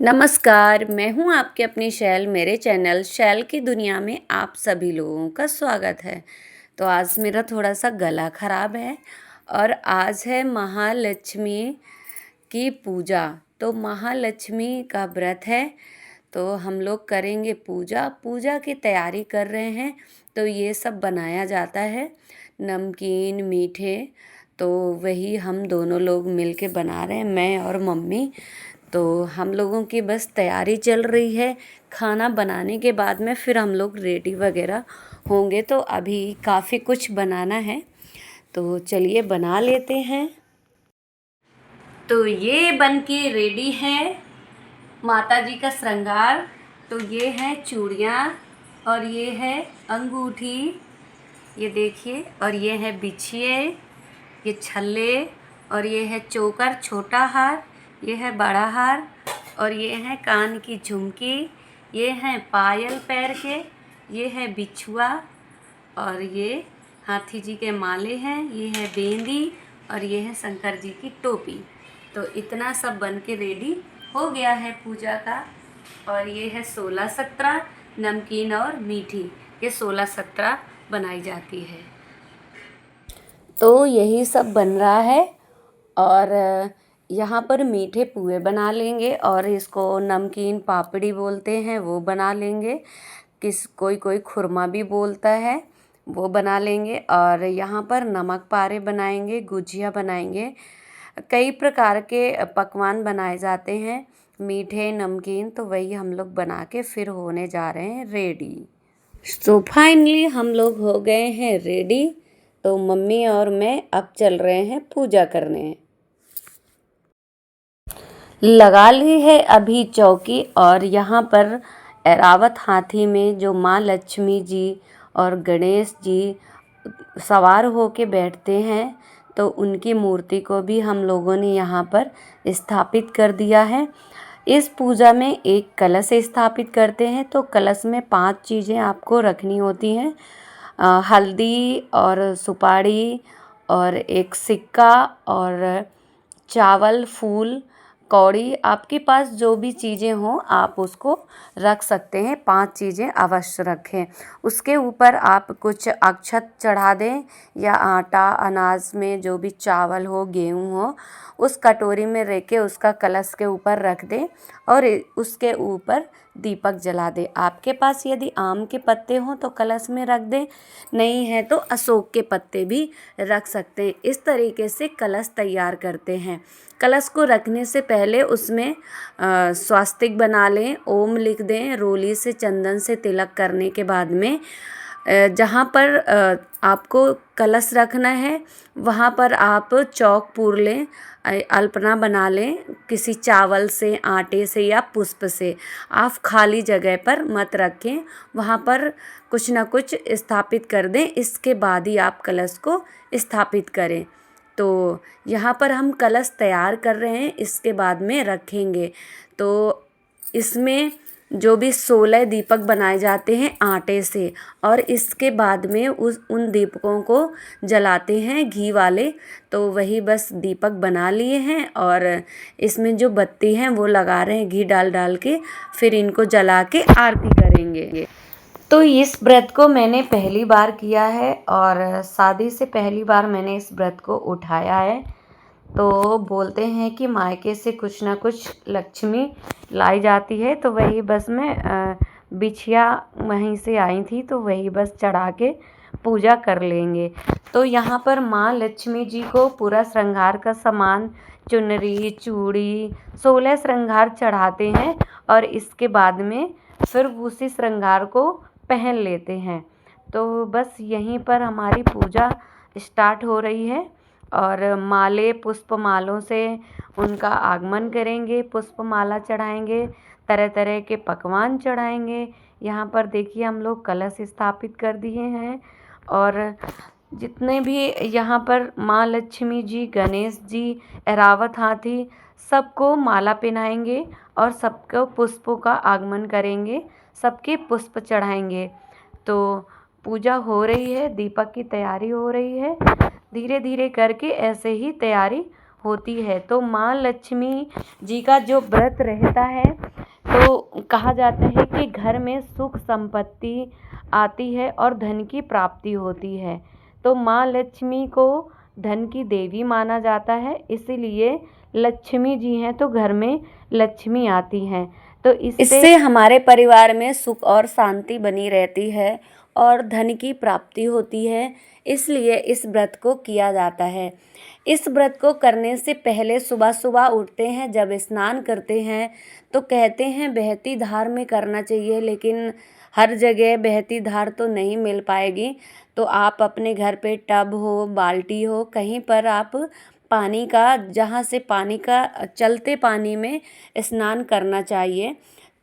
नमस्कार, मैं हूँ आपकी अपनी शैल। मेरे चैनल शैल की दुनिया में आप सभी लोगों का स्वागत है। तो आज मेरा थोड़ा-सा गला ख़राब है और आज है महालक्ष्मी की पूजा। तो महालक्ष्मी का व्रत है, तो हम लोग करेंगे पूजा। पूजा की तैयारी कर रहे हैं, तो ये सब बनाया जाता है, नमकीन, मीठे। तो वही हम दोनों लोग मिल के बना रहे हैं, मैं और मम्मी। तो हम लोगों की बस तैयारी चल रही है। खाना बनाने के बाद में फिर हम लोग रेडी वगैरह होंगे। तो अभी काफ़ी कुछ बनाना है, तो चलिए बना लेते हैं। तो ये बन के रेडी है माता जी का श्रृंगार। तो ये है चूड़ियाँ और ये है अंगूठी, ये देखिए। और ये है बिछिए, ये छल्ले, और ये है चोकर छोटा हार, ये है बड़ा हार, और ये है कान की झुमकी, ये हैं पायल पैर के, ये है बिछुआ, और ये हाथी जी के माले हैं, ये है बेंदी, और ये है शंकर जी की टोपी। तो इतना सब बन के रेडी हो गया है पूजा का। और ये है 16-17 नमकीन और मीठी, ये 16-17 बनाई जाती है। तो यही सब बन रहा है। और यहाँ पर मीठे पुए बना लेंगे, और इसको नमकीन पापड़ी बोलते हैं, वो बना लेंगे। कोई कोई खुरमा भी बोलता है, वो बना लेंगे। और यहाँ पर नमक पारे बनाएंगे, गुजिया बनाएंगे। कई प्रकार के पकवान बनाए जाते हैं, मीठे नमकीन। तो वही हम लोग बना के फिर होने जा रहे हैं रेडी। तो फाइनली हम लोग हो गए हैं रेडी। तो मम्मी और मैं अब चल रहे हैं पूजा करने। लगा ली है अभी चौकी। और यहाँ पर ऐरावत हाथी में जो माँ लक्ष्मी जी और गणेश जी सवार होके बैठते हैं, तो उनकी मूर्ति को भी हम लोगों ने यहाँ पर स्थापित कर दिया है। इस पूजा में एक कलश स्थापित करते हैं। तो कलश में 5 चीज़ें आपको रखनी होती हैं, हल्दी और सुपारी और एक सिक्का और चावल, फूल, कौड़ी। आपके पास जो भी चीज़ें हों आप उसको रख सकते हैं। 5 चीज़ें अवश्य रखें। उसके ऊपर आप कुछ अक्षत चढ़ा दें, या आटा, अनाज में जो भी चावल हो, गेहूँ हो, उस कटोरी में रख के उसका कलश के ऊपर रख दें और उसके ऊपर दीपक जला दें। आपके पास यदि आम के पत्ते हों तो कलश में रख दें, नहीं है तो अशोक के पत्ते भी रख सकते हैं। इस तरीके से कलश तैयार करते हैं। कलश को रखने से पहले उसमें स्वास्तिक बना लें, ओम लिख दें, रोली से चंदन से तिलक करने के बाद में जहाँ पर आपको कलश रखना है वहाँ पर आप चौक पूर लें, अल्पना बना लें किसी चावल से, आटे से या पुष्प से। आप खाली जगह पर मत रखें, वहाँ पर कुछ ना कुछ स्थापित कर दें। इसके बाद ही आप कलश को स्थापित करें। तो यहाँ पर हम कलश तैयार कर रहे हैं, इसके बाद में रखेंगे। तो इसमें जो भी 16 दीपक बनाए जाते हैं आटे से, और इसके बाद में उन दीपकों को जलाते हैं घी वाले। तो वही बस दीपक बना लिए हैं, और इसमें जो बत्ती हैं वो लगा रहे हैं घी डाल डाल के। फिर इनको जला के आरती करेंगे। तो इस व्रत को मैंने पहली बार किया है, और शादी से पहली बार मैंने इस व्रत को उठाया है। तो बोलते हैं कि मायके से कुछ ना कुछ लक्ष्मी लाई जाती है। तो वही बस मैं बिछिया वहीं से आई थी, तो वही बस चढ़ा के पूजा कर लेंगे। तो यहाँ पर माँ लक्ष्मी जी को पूरा श्रृंगार का सामान, चुनरी, चूड़ी, 16 श्रृंगार चढ़ाते हैं, और इसके बाद में फिर उसी श्रृंगार को पहन लेते हैं। तो बस यहीं पर हमारी पूजा स्टार्ट हो रही है। और माले, पुष्प मालों से उनका आगमन करेंगे, पुष्प माला चढ़ाएंगे, तरह तरह के पकवान चढ़ाएंगे। यहाँ पर देखिए हम लोग कलश स्थापित कर दिए हैं, और जितने भी यहाँ पर माँ लक्ष्मी जी, गणेश जी, ऐरावत हाथी, सबको माला पहनाएंगे और सबको पुष्पों का आगमन करेंगे, सबके पुष्प चढ़ाएंगे। तो पूजा हो रही है, दीपक की तैयारी हो रही है। धीरे धीरे करके ऐसे ही तैयारी होती है। तो माँ लक्ष्मी जी का जो व्रत रहता है तो कहा जाता है कि घर में सुख संपत्ति आती है और धन की प्राप्ति होती है। तो माँ लक्ष्मी को धन की देवी माना जाता है, इसीलिए लक्ष्मी जी हैं तो घर में लक्ष्मी आती हैं। तो इससे हमारे परिवार में सुख और शांति बनी रहती है और धन की प्राप्ति होती है, इसलिए इस व्रत को किया जाता है। इस व्रत को करने से पहले सुबह सुबह उठते हैं, जब स्नान करते हैं तो कहते हैं बहती धार में करना चाहिए, लेकिन हर जगह बहती धार तो नहीं मिल पाएगी। तो आप अपने घर पे टब हो, बाल्टी हो, कहीं पर आप पानी का, जहाँ से पानी का चलते पानी में स्नान करना चाहिए।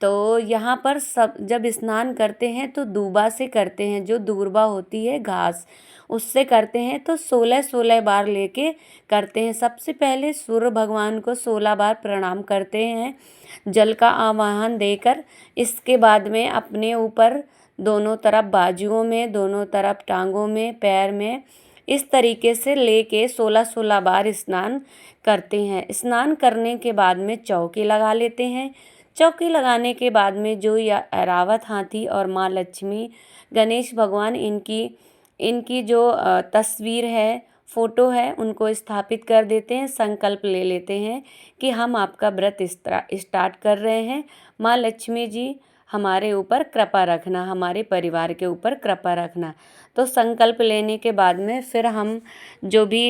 तो यहाँ पर सब जब स्नान करते हैं तो दूबा से करते हैं, जो दूर्बा होती है घास, उससे करते हैं। तो 16 बार लेके करते हैं। सबसे पहले सूर्य भगवान को 16 बार प्रणाम करते हैं जल का आवाहन देकर। इसके बाद में अपने ऊपर दोनों तरफ बाजुओं में, दोनों तरफ टांगों में, पैर में, इस तरीके से लेके 16 बार स्नान करते हैं। स्नान करने के बाद में चौकी लगा लेते हैं। चौकी लगाने के बाद में जो या ऐरावत हाथी और माँ लक्ष्मी, गणेश भगवान, इनकी जो तस्वीर है, फ़ोटो है, उनको स्थापित कर देते हैं। संकल्प ले लेते हैं कि हम आपका व्रत स्टार्ट कर रहे हैं। माँ लक्ष्मी जी हमारे ऊपर कृपा रखना, हमारे परिवार के ऊपर कृपा रखना। तो संकल्प लेने के बाद में फिर हम जो भी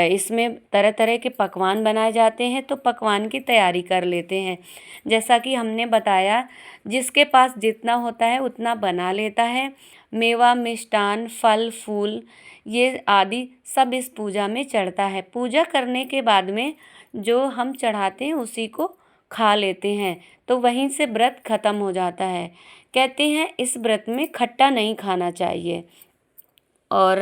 इसमें तरह तरह के पकवान बनाए जाते हैं तो पकवान की तैयारी कर लेते हैं। जैसा कि हमने बताया, जिसके पास जितना होता है उतना बना लेता है। मेवा, मिष्ठान, फल फूल ये आदि सब इस पूजा में चढ़ता है। पूजा करने के बाद में जो हम चढ़ाते हैं उसी को खा लेते हैं, तो वहीं से व्रत खत्म हो जाता है। कहते हैं इस व्रत में खट्टा नहीं खाना चाहिए और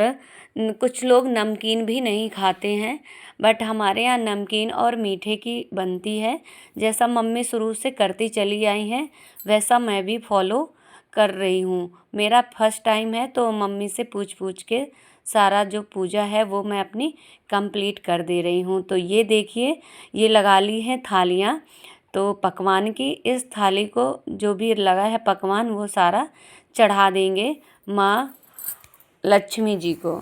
कुछ लोग नमकीन भी नहीं खाते हैं, बट हमारे यहाँ नमकीन और मीठे की बनती है। जैसा मम्मी शुरू से करती चली आई हैं वैसा मैं भी फॉलो कर रही हूँ। मेरा फर्स्ट टाइम है तो मम्मी से पूछ पूछ के सारा जो पूजा है वो मैं अपनी कंप्लीट कर दे रही हूँ। तो ये देखिए, ये लगा ली हैं थालियाँ तो पकवान की। इस थाली को जो भी लगा है पकवान वो सारा चढ़ा देंगे माँ लक्ष्मी जी को।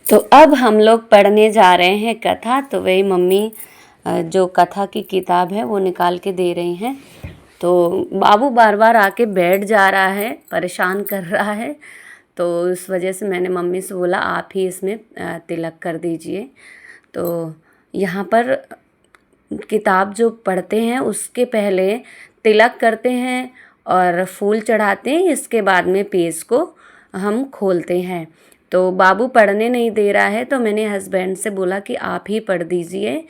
तो अब हम लोग पढ़ने जा रहे हैं कथा। तो वही मम्मी जो कथा की किताब है वो निकाल के दे रही हैं। तो बाबू बार बार आके बैठ जा रहा है, परेशान कर रहा है, तो इस वजह से मैंने मम्मी से बोला आप ही इसमें तिलक कर दीजिए। तो यहाँ पर किताब जो पढ़ते हैं उसके पहले तिलक करते हैं और फूल चढ़ाते हैं। इसके बाद में पेज को हम खोलते हैं। तो बाबू पढ़ने नहीं दे रहा है तो मैंने हस्बैंड से बोला कि आप ही पढ़ दीजिए,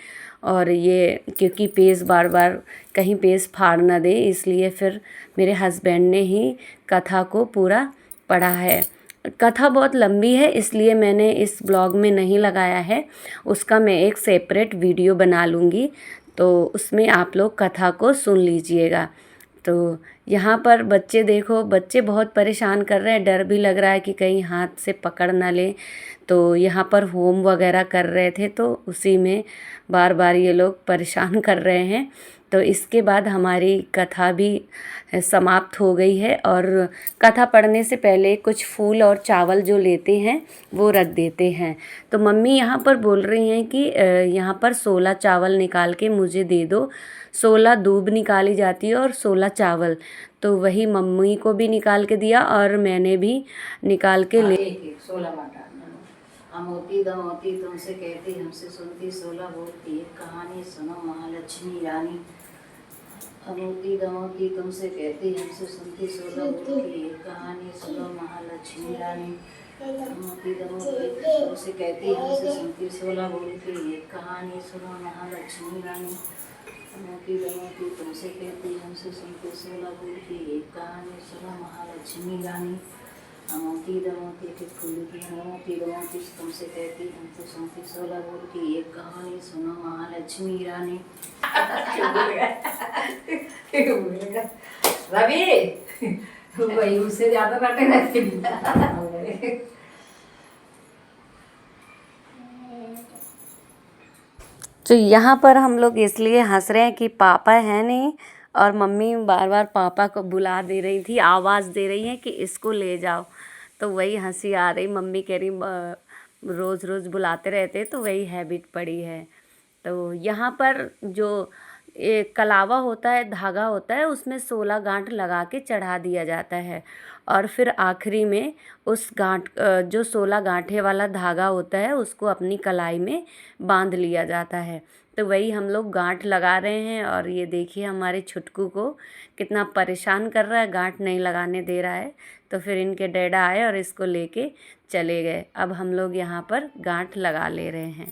और ये क्योंकि पेज बार बार कहीं पेज फाड़ ना दे, इसलिए फिर मेरे हस्बैंड ने ही कथा को पूरा पढ़ा है। कथा बहुत लंबी है इसलिए मैंने इस ब्लॉग में नहीं लगाया है, उसका मैं एक सेपरेट वीडियो बना लूँगी, तो उसमें आप लोग कथा को सुन लीजिएगा। तो यहाँ पर बच्चे देखो, बच्चे बहुत परेशान कर रहे हैं, डर भी लग रहा है कि कहीं हाथ से पकड़ ना लें। तो यहाँ पर होम वगैरह कर रहे थे तो उसी में बार बार ये लोग परेशान कर रहे हैं। तो इसके बाद हमारी कथा भी समाप्त हो गई है, और कथा पढ़ने से पहले कुछ फूल और चावल जो लेते हैं वो रख देते हैं। तो मम्मी यहाँ पर बोल रही हैं कि यहाँ पर 16 चावल निकाल के मुझे दे दो। 16 दूब निकाली जाती है और 16 चावल, तो वही मम्मी को भी निकाल के दिया और मैंने भी निकाल के ले। 16 बाटा अमोती दमोती तुमसे कहती हमसे सुनती 16 बोलती एक कहानी सुनो महालक्ष्मी रानी। अमोती दमोती तुमसे कहती हमसे सुनती 16 बोलती एक कहानी सुनो महालक्ष्मी रानी। अमोती दमोती तुमसे कहती हमसे सुनती 16 बोलती एक कहानी सुनो महालक्ष्मी रानी। अमोती दमोती तुमसे कहती हमसे सुनती 16 बोलती एक कहानी सुनो महालक्ष्मी रानी। अमोती दमोती के फूल की अमोती दमोती तुमसे कहती हमसे सुनती 16 बोलती एक कहानी सुनो महालक्ष्मी रानी। रवि वही उससे ज्यादा रटे रहते। तो यहाँ पर हम लोग इसलिए हंस रहे हैं कि पापा है नहीं, और मम्मी बार बार पापा को बुला दे रही थी, आवाज़ दे रही है कि इसको ले जाओ। तो वही हंसी आ रही, मम्मी कह रही रोज़ रोज़ बुलाते रहते तो वही हैबिट पड़ी है। तो यहाँ पर जो एक कलावा होता है, धागा होता है, उसमें 16 गांठ लगा के चढ़ा दिया जाता है, और फिर आखिरी में उस गांठ जो 16 गांठे वाला धागा होता है उसको अपनी कलाई में बांध लिया जाता है। तो वही हम लोग गांठ लगा रहे हैं, और ये देखिए हमारे छुटकू को कितना परेशान कर रहा है, गांठ नहीं लगाने दे रहा है। तो फिर इनके डैडा आए और इसको लेके चले गए। अब हम लोग यहाँ पर गांठ लगा ले रहे हैं।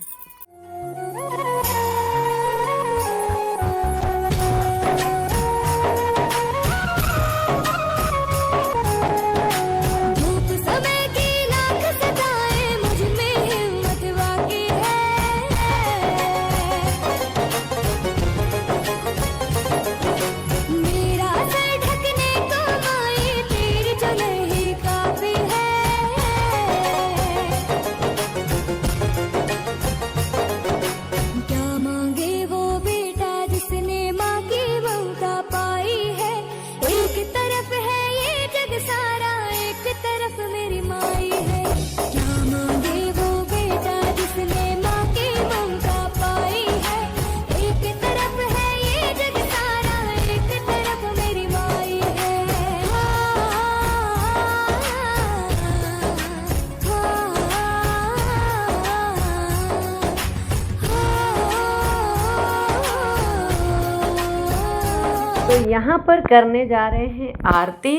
तो यहाँ पर करने जा रहे हैं आरती,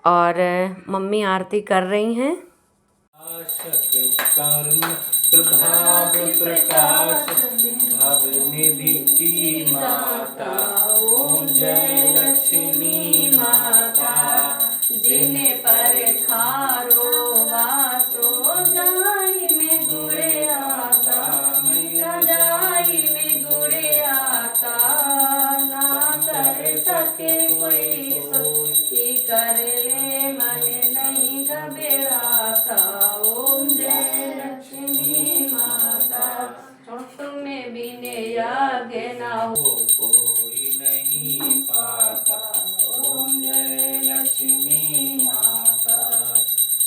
और मम्मी आरती कर रही हैं। प्रभाव प्रकाश भव निधि की माता, ओम जय लक्ष्मी माता। जिन्हें पर खारो वासो जाई में गुड़े आता, मैया जाई में गुड़े आता। ना कर सके कोई सोई कर ले मन नहीं घबराता। ओम जय लक्ष्मी माता, तुम्हें बिने आगे ना हो कोई नहीं पाता। ओम जय लक्ष्मी माता,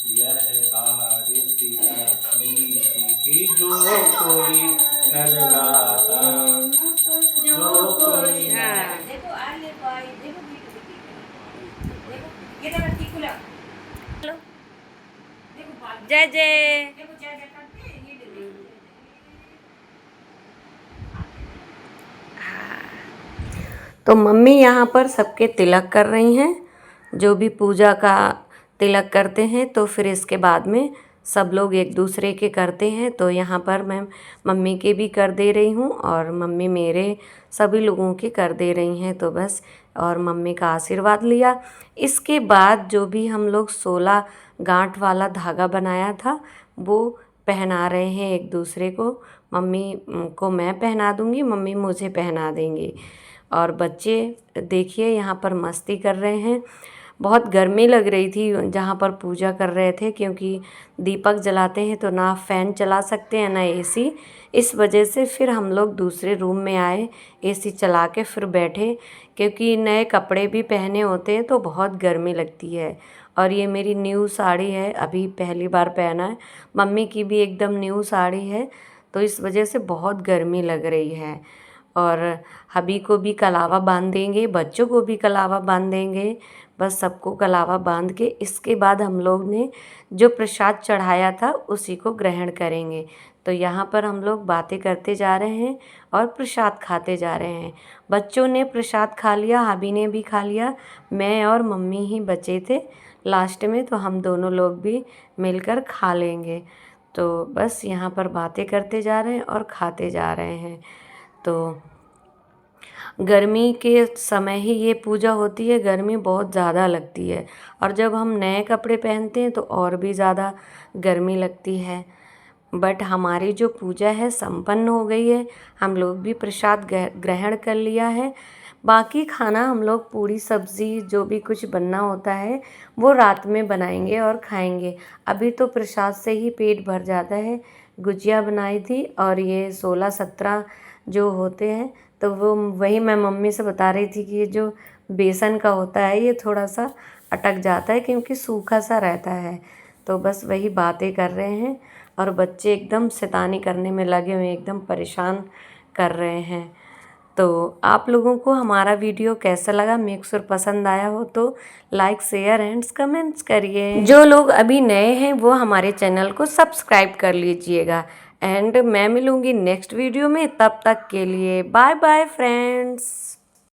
यह आरती लक्ष्मी जी की जो कोई नर गाता, जो कोई देखो आले भाई देखो ये देखो ठीक खुला। जय जय। देखो जय जय करते ये देखो। तो मम्मी यहाँ पर सबके तिलक कर रही हैं, जो भी पूजा का तिलक करते हैं तो फिर इसके बाद में सब लोग एक दूसरे के करते हैं। तो यहाँ पर मैं मम्मी के भी कर दे रही हूँ और मम्मी मेरे सभी लोगों के कर दे रही हैं। तो बस और मम्मी का आशीर्वाद लिया। इसके बाद जो भी हम लोग 16 गांठ वाला धागा बनाया था वो पहना रहे हैं एक दूसरे को। मम्मी को मैं पहना दूँगी, मम्मी मुझे पहना देंगी। और बच्चे देखिए यहाँ पर मस्ती कर रहे हैं। बहुत गर्मी लग रही थी जहाँ पर पूजा कर रहे थे, क्योंकि दीपक जलाते हैं तो ना फ़ैन चला सकते हैं ना एसी। इस वजह से फिर हम लोग दूसरे रूम में आए, एसी चला के फिर बैठे, क्योंकि नए कपड़े भी पहने होते हैं तो बहुत गर्मी लगती है। और ये मेरी न्यू साड़ी है, अभी पहली बार पहना है। मम्मी की भी एकदम न्यू साड़ी है, तो इस वजह से बहुत गर्मी लग रही है। और हबी को भी कलावा बांध देंगे, बच्चों को भी कलावा बांध देंगे, बस सबको कलावा बांध के इसके बाद हम लोग ने जो प्रसाद चढ़ाया था उसी को ग्रहण करेंगे। तो यहाँ पर हम लोग बातें करते जा रहे हैं और प्रसाद खाते जा रहे हैं। बच्चों ने प्रसाद खा लिया, हबी ने भी खा लिया, मैं और मम्मी ही बचे थे लास्ट में, तो हम दोनों लोग भी मिलकर खा लेंगे। तो बस यहाँ पर बातें करते जा रहे हैं और खाते जा रहे हैं। तो गर्मी के समय ही ये पूजा होती है, गर्मी बहुत ज़्यादा लगती है और जब हम नए कपड़े पहनते हैं तो और भी ज़्यादा गर्मी लगती है। बट हमारी जो पूजा है संपन्न हो गई है, हम लोग भी प्रसाद ग्रहण कर लिया है। बाकी खाना हम लोग पूड़ी सब्ज़ी जो भी कुछ बनना होता है वो रात में बनाएंगे और खाएंगे। अभी तो प्रसाद से ही पेट भर जाता है। गुजिया बनाई थी और ये 16-17 जो होते हैं तो वो वही मैं मम्मी से बता रही थी कि ये जो बेसन का होता है ये थोड़ा सा अटक जाता है क्योंकि सूखा सा रहता है। तो बस वही बातें कर रहे हैं और बच्चे एकदम शैतानी करने में लगे हुए, एकदम परेशान कर रहे हैं। तो आप लोगों को हमारा वीडियो कैसा लगा, मेक श्योर पसंद आया हो तो लाइक शेयर एंड कमेंट्स करिए। जो लोग अभी नए हैं वो हमारे चैनल को सब्सक्राइब कर लीजिएगा। एंड मैं मिलूँगी नेक्स्ट वीडियो में, तब तक के लिए बाय बाय फ्रेंड्स।